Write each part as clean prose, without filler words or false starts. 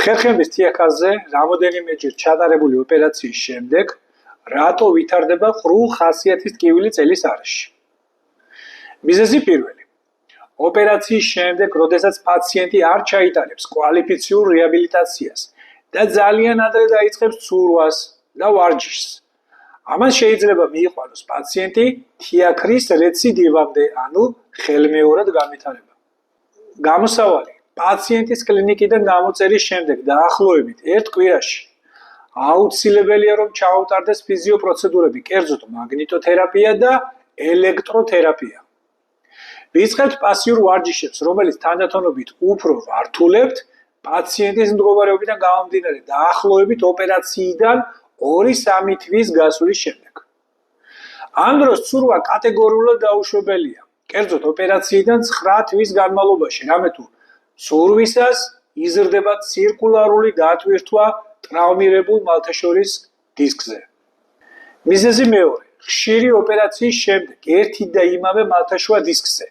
ხერხემლის თიაქაზე რამოდენიმეჯერ ჩატარებული ოპერაციის შემდეგ რატო ვითარდება ყრუ ხასიათის ტკივილი წელის არეში? მიზეზი პირველი. ოპერაციის შემდეგ, როდესაც პაციენტი არ ჩაიტარებს კვალიფიციურ რეაბილიტაციას და ძალიან ადრე დაიწყებს ცურვას და ვარჯიშს, ამან შეიძლება მიიყვანოს პაციენტი თიაქრის რეციდივამდე, ანუ ხელმეორად განვითარება. გამოსავალი. პაციენტის კლინიკიდან გამოწერის შემდეგ დაახლოებით 1 კვირაში აუცილებელია რომ ჩაუტარდეს ფიზიოპროცედურები, კერძოდ მაგნიტოთერაპია და ელექტროთერაპია. ვიწყებთ პასიურ ვარჯიშებს, რომელიც თანდათანობით უფრო ვართულებთ პაციენტის მდგომარეობიდან გამომდინარე დაახლოებით ოპერაციიდან 2-3 თვის გასვლის შემდეგ. ამ დროს ცურვა კატეგორიულად დაუშვებელია, კერძოდ ოპერაციიდან 9 თვის განმავლობაში, რამე თუ ცურვისას იზრდება ცირკულარული დატვირთვა ტრავმირებულ მალთაშორის დისკზე. მიზეზი მეორე. ხშირი ოპერაციის შემდეგ ერთი და იმავე მალთაშუა დისკზე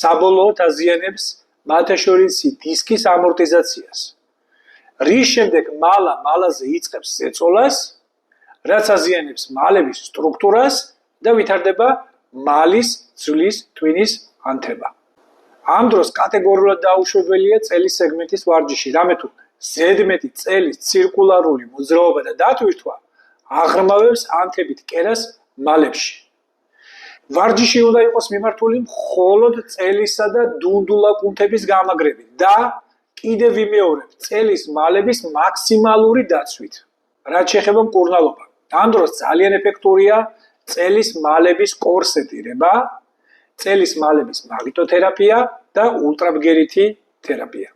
საბოლოოდ აზიანებს მალთაშორისი დისკის ამორტიზაციას, რის შემდეგ მალაზე იწყებს ზეწოლას, რაც აზიანებს მალების სტრუქტურას და ვითარდება მალის ძვლის ტვინის ანთება. ამ დროს კატეგორიულად დაუშვებელია წელის სეგმენტის ვარჯიში, რამე თუ ზედმეტი წელის ცირკულარული მოძრაობა და დატვირთვა აღრმავებს ანთებით კერას მალებში. ვარჯიში უნდა იყოს მიმართული მხოლოდ წელისა და დუნდულა კუნთების გამაგრებით და კიდევ ვიმეორებ წელის მალების მაქსიმალური დაცვით, რაც შეეხება მკურნალობა. ამ დროს ძალიან ეფექტურია წელის მალების კორსეტირება, წელის მალების მაგნიტოთერაპია და ულტრაბგერითი თერაპია.